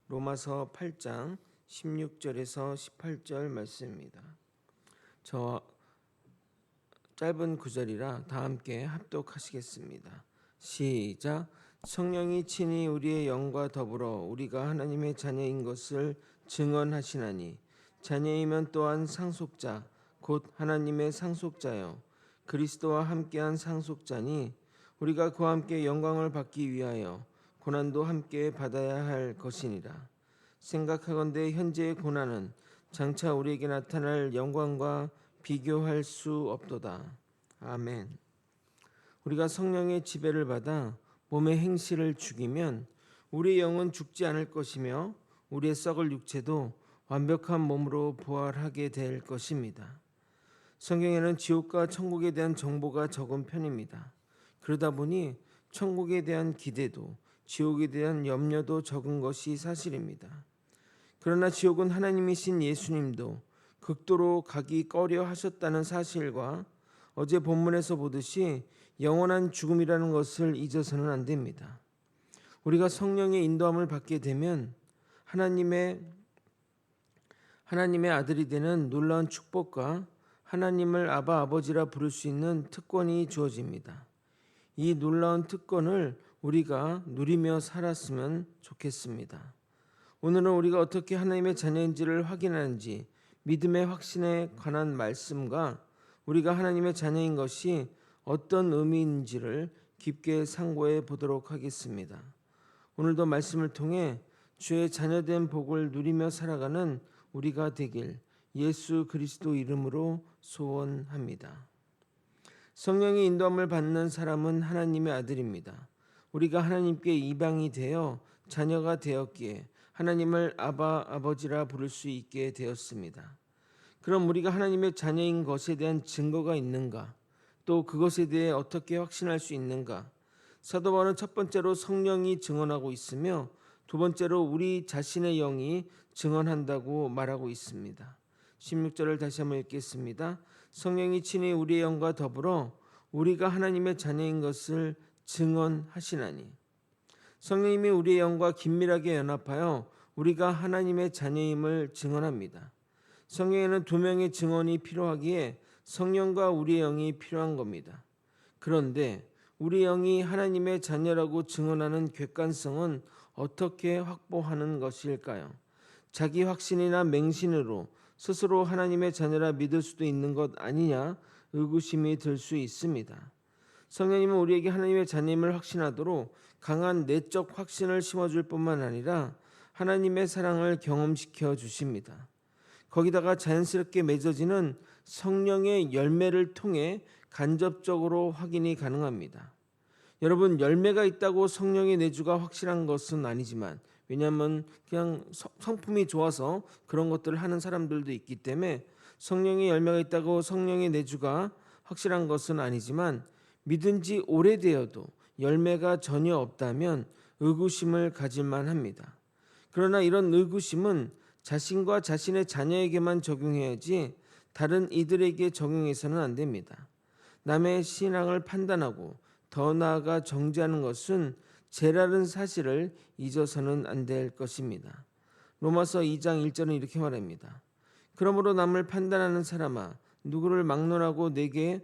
로마서 8장 16절에서 18절 말씀입니다. 저 짧은 구절이라 다 함께 합독하시겠습니다. 시작. 성령이 친히 우리의 영과 더불어 우리가 하나님의 자녀인 것을 증언하시나니 자녀이면 또한 상속자 곧 하나님의 상속자요 그리스도와 함께한 상속자니 우리가 그와 함께 영광을 받기 위하여 고난도 함께 받아야 할 것이니라. 생각하건대 현재의 고난은 장차 우리에게 나타날 영광과 비교할 수 없도다. 아멘. 우리가 성령의 지배를 받아 몸의 행실을 죽이면 우리의 영은 죽지 않을 것이며 우리의 썩을 육체도 완벽한 몸으로 부활하게 될 것입니다. 성경에는 지옥과 천국에 대한 정보가 적은 편입니다. 그러다 보니 천국에 대한 기대도 지옥에 대한 염려도 적은 것이 사실입니다. 그러나 지옥은 하나님이신 예수님도 극도로 가기 꺼려 하셨다는 사실과 어제 본문에서 보듯이 영원한 죽음이라는 것을 잊어서는 안 됩니다. 우리가 성령의 인도함을 받게 되면 하나님의 아들이 되는 놀라운 축복과 하나님을 아바 아버지라 부를 수 있는 특권이 주어집니다. 이 놀라운 특권을 우리가 누리며 살았으면 좋겠습니다. 오늘은 우리가 어떻게 하나님의 자녀인지를 확인하는지 믿음의 확신에 관한 말씀과 우리가 하나님의 자녀인 것이 어떤 의미인지를 깊게 상고해 보도록 하겠습니다. 오늘도 말씀을 통해 주의 자녀된 복을 누리며 살아가는 우리가 되길 예수 그리스도 이름으로 소원합니다. 성령의 인도함을 받는 사람은 하나님의 아들입니다. 우리가 하나님께 이방이 되어 자녀가 되었기에 하나님을 아바 아버지라 부를 수 있게 되었습니다. 그럼 우리가 하나님의 자녀인 것에 대한 증거가 있는가? 또 그것에 대해 어떻게 확신할 수 있는가? 사도 바울은 첫 번째로 성령이 증언하고 있으며 두 번째로 우리 자신의 영이 증언한다고 말하고 있습니다. 16절을 다시 한번 읽겠습니다. 성령이 친히 우리의 영과 더불어 우리가 하나님의 자녀인 것을 증언하시나니. 성령님이 우리의 영과 긴밀하게 연합하여 우리가 하나님의 자녀임을 증언합니다. 성경에는 두 명의 증언이 필요하기에 성령과 우리의 영이 필요한 겁니다. 그런데 우리 영이 하나님의 자녀라고 증언하는 객관성은 어떻게 확보하는 것일까요? 자기 확신이나 맹신으로 스스로 하나님의 자녀라 믿을 수도 있는 것 아니냐 의구심이 들 수 있습니다. 성령님은 우리에게 하나님의 자녀임을 확신하도록 강한 내적 확신을 심어줄 뿐만 아니라 하나님의 사랑을 경험시켜 주십니다. 거기다가 자연스럽게 맺어지는 성령의 열매를 통해 간접적으로 확인이 가능합니다. 여러분, 열매가 있다고 성령의 내주가 확실한 것은 아니지만, 왜냐하면 그냥 성품이 좋아서 그런 것들을 하는 사람들도 있기 때문에 성령의 열매가 있다고 성령의 내주가 확실한 것은 아니지만, 믿은 지 오래되어도 열매가 전혀 없다면 의구심을 가질만 합니다. 그러나 이런 의구심은 자신과 자신의 자녀에게만 적용해야지 다른 이들에게 적용해서는 안 됩니다. 남의 신앙을 판단하고 더 나아가 정죄하는 것은 죄라는 사실을 잊어서는 안 될 것입니다. 로마서 2장 1절은 이렇게 말합니다. 그러므로 남을 판단하는 사람아, 누구를 막론하고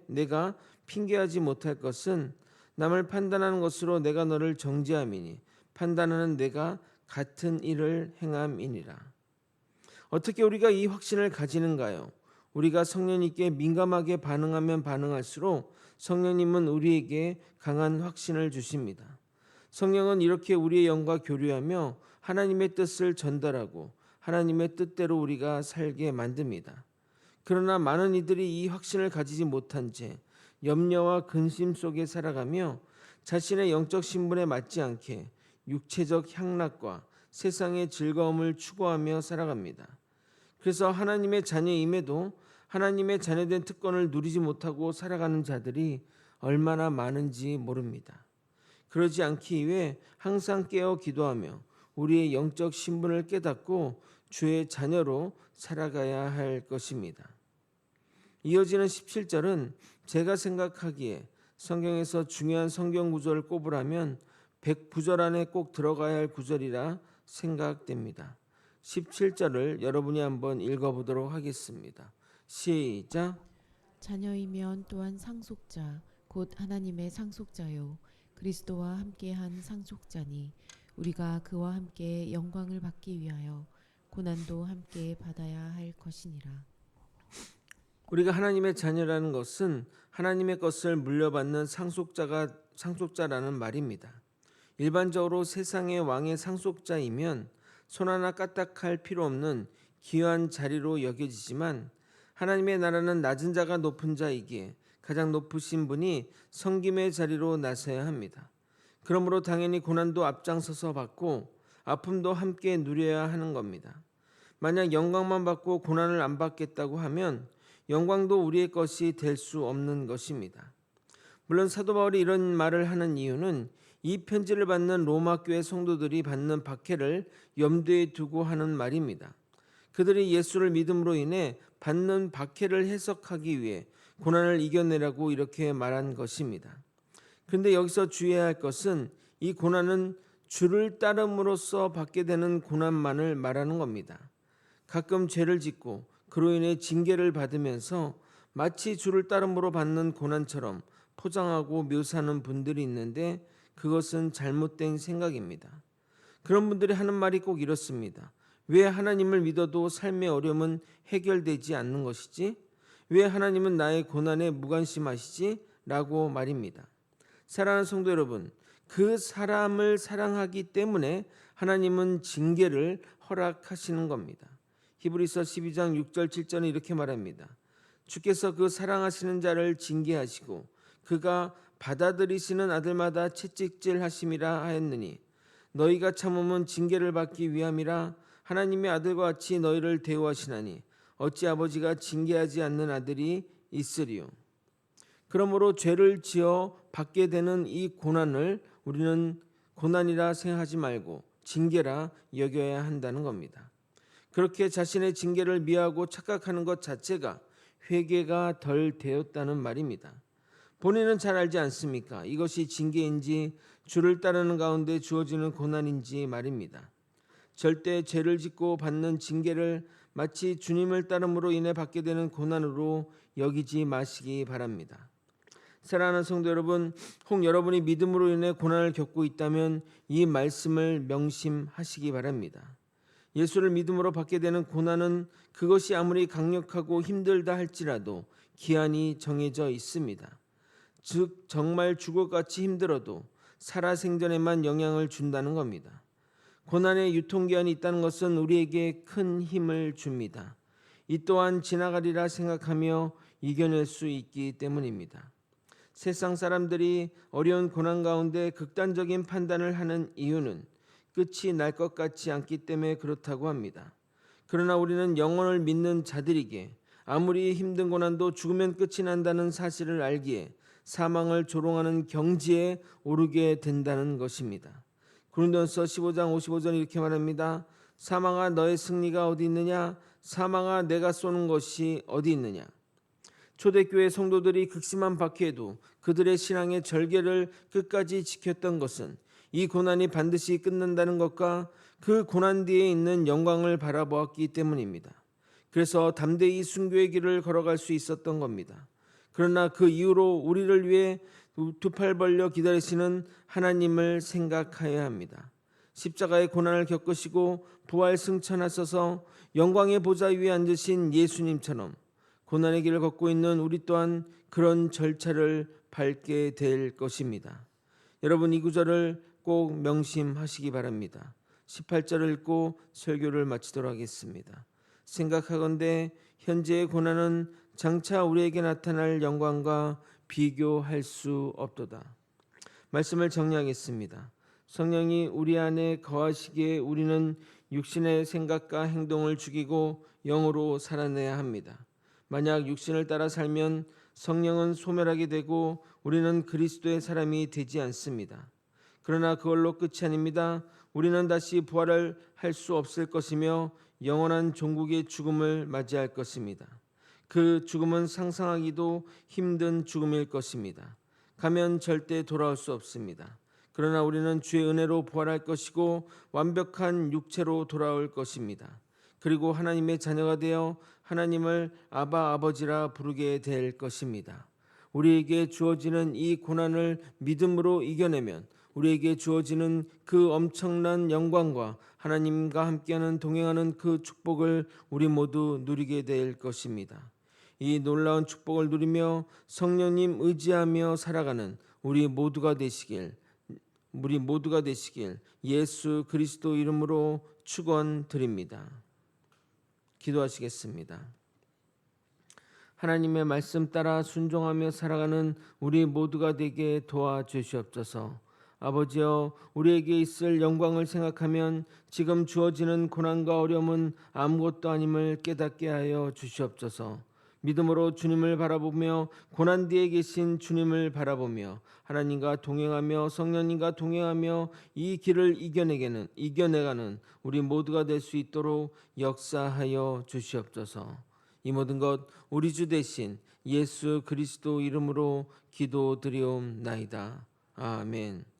내가 핑계하지 못할 것은 남을 판단하는 것으로 내가 너를 정죄함이니 판단하는 내가 같은 일을 행함이니라. 어떻게 우리가 이 확신을 가지는가요? 우리가 성령님께 민감하게 반응하면 반응할수록 성령님은 우리에게 강한 확신을 주십니다. 성령은 이렇게 우리의 영과 교류하며 하나님의 뜻을 전달하고 하나님의 뜻대로 우리가 살게 만듭니다. 그러나 많은 이들이 이 확신을 가지지 못한 채 염려와 근심 속에 살아가며 자신의 영적 신분에 맞지 않게 육체적 향락과 세상의 즐거움을 추구하며 살아갑니다. 그래서 하나님의 자녀임에도 하나님의 자녀된 특권을 누리지 못하고 살아가는 자들이 얼마나 많은지 모릅니다. 그러지 않기 위해 항상 깨어 기도하며 우리의 영적 신분을 깨닫고 주의 자녀로 살아가야 할 것입니다. 이어지는 17절은 제가 생각하기에 성경에서 중요한 성경 구절을 꼽으라면 100구절 안에 꼭 들어가야 할 구절이라 생각됩니다. 17절을 여러분이 한번 읽어보도록 하겠습니다. 시작. 자녀이면 또한 상속자 곧 하나님의 상속자요 그리스도와 함께한 상속자니 우리가 그와 함께 영광을 받기 위하여 고난도 함께 받아야 할 것이니라. 우리가 하나님의 자녀라는 것은 하나님의 것을 물려받는 상속자라는 말입니다. 일반적으로 세상의 왕의 상속자이면 손 하나 까딱할 필요 없는 귀한 자리로 여겨지지만 하나님의 나라는 낮은 자가 높은 자이기에 가장 높으신 분이 섬김의 자리로 나서야 합니다. 그러므로 당연히 고난도 앞장서서 받고 아픔도 함께 누려야 하는 겁니다. 만약 영광만 받고 고난을 안 받겠다고 하면 영광도 우리의 것이 될 수 없는 것입니다. 물론 사도 바울이 이런 말을 하는 이유는 이 편지를 받는 로마 교회 성도들이 받는 박해를 염두에 두고 하는 말입니다. 그들이 예수를 믿음으로 인해 받는 박해를 해석하기 위해 고난을 이겨내라고 이렇게 말한 것입니다. 그런데 여기서 주의해야 할 것은 이 고난은 주를 따름으로써 받게 되는 고난만을 말하는 겁니다. 가끔 죄를 짓고 그로 인해 징계를 받으면서 마치 주를 따름으로 받는 고난처럼 포장하고 묘사하는 분들이 있는데 그것은 잘못된 생각입니다. 그런 분들이 하는 말이 꼭 이렇습니다. 왜 하나님을 믿어도 삶의 어려움은 해결되지 않는 것이지? 왜 하나님은 나의 고난에 무관심하시지? 라고 말입니다. 사랑하는 성도 여러분, 그 사람을 사랑하기 때문에 하나님은 징계를 허락하시는 겁니다. 히브리서 12장 6절 7절은 이렇게 말합니다. 주께서 그 사랑하시는 자를 징계하시고 그가 받아들이시는 아들마다 채찍질 하심이라 하였느니 너희가 참음은 징계를 받기 위함이라 하나님의 아들과 같이 너희를 대우하시나니 어찌 아버지가 징계하지 않는 아들이 있으리요. 그러므로 죄를 지어 받게 되는 이 고난을 우리는 고난이라 생각하지 말고 징계라 여겨야 한다는 겁니다. 그렇게 자신의 징계를 미워하고 착각하는 것 자체가 회개가 덜 되었다는 말입니다. 본인은 잘 알지 않습니까? 이것이 징계인지 주를 따르는 가운데 주어지는 고난인지 말입니다. 절대 죄를 짓고 받는 징계를 마치 주님을 따름으로 인해 받게 되는 고난으로 여기지 마시기 바랍니다. 사랑하는 성도 여러분, 혹 여러분이 믿음으로 인해 고난을 겪고 있다면 이 말씀을 명심하시기 바랍니다. 예수를 믿음으로 받게 되는 고난은 그것이 아무리 강력하고 힘들다 할지라도 기한이 정해져 있습니다. 즉 정말 죽을 것 같이 힘들어도 살아생전에만 영향을 준다는 겁니다. 고난의 유통기한이 있다는 것은 우리에게 큰 힘을 줍니다. 이 또한 지나가리라 생각하며 이겨낼 수 있기 때문입니다. 세상 사람들이 어려운 고난 가운데 극단적인 판단을 하는 이유는 끝이 날 것 같지 않기 때문에 그렇다고 합니다. 그러나 우리는 영혼을 믿는 자들에게 아무리 힘든 고난도 죽으면 끝이 난다는 사실을 알기에 사망을 조롱하는 경지에 오르게 된다는 것입니다. 고린도전서 15장 55절 이렇게 말합니다. 사망아 너의 승리가 어디 있느냐? 사망아 내가 쏘는 것이 어디 있느냐? 초대교회 성도들이 극심한 박해에도 그들의 신앙의 절개를 끝까지 지켰던 것은 이 고난이 반드시 끝난다는 것과 그 고난 뒤에 있는 영광을 바라보았기 때문입니다. 그래서 담대히 순교의 길을 걸어갈 수 있었던 겁니다. 그러나 그 이후로 우리를 위해 두 팔 벌려 기다리시는 하나님을 생각해야 합니다. 십자가의 고난을 겪으시고 부활 승천하셔서 영광의 보좌 위에 앉으신 예수님처럼 고난의 길을 걷고 있는 우리 또한 그런 절차를 밟게 될 것입니다. 여러분 이 구절을 꼭 명심하시기 바랍니다. 18절을 읽고 설교를 마치도록 하겠습니다. 생각하건대 현재의 고난은 장차 우리에게 나타날 영광과 비교할 수 없도다. 말씀을 정리하겠습니다. 성령이 우리 안에 거하시기에 우리는 육신의 생각과 행동을 죽이고 영으로 살아내야 합니다. 만약 육신을 따라 살면 성령은 소멸하게 되고 우리는 그리스도의 사람이 되지 않습니다. 그러나 그걸로 끝이 아닙니다. 우리는 다시 부활을 할 수 없을 것이며 영원한 종국의 죽음을 맞이할 것입니다. 그 죽음은 상상하기도 힘든 죽음일 것입니다. 가면 절대 돌아올 수 없습니다. 그러나 우리는 주의 은혜로 부활할 것이고 완벽한 육체로 돌아올 것입니다. 그리고 하나님의 자녀가 되어 하나님을 아바 아버지라 부르게 될 것입니다. 우리에게 주어지는 이 고난을 믿음으로 이겨내면 우리에게 주어지는 그 엄청난 영광과 하나님과 함께하는 동행하는 그 축복을 우리 모두 누리게 될 것입니다. 이 놀라운 축복을 누리며 성령님 의지하며 살아가는 우리 모두가 되시길 예수 그리스도 이름으로 축원드립니다. 기도하시겠습니다. 하나님의 말씀 따라 순종하며 살아가는 우리 모두가 되게 도와주시옵소서. 아버지여, 우리에게 있을 영광을 생각하면 지금 주어지는 고난과 어려움은 아무것도 아님을 깨닫게 하여 주시옵소서. 믿음으로 주님을 바라보며 고난 뒤에 계신 주님을 바라보며 하나님과 동행하며 성령님과 동행하며 이 길을 이겨내가는 우리 모두가 될 수 있도록 역사하여 주시옵소서. 이 모든 것 우리 주 대신 예수 그리스도 이름으로 기도드리옵나이다. 아멘.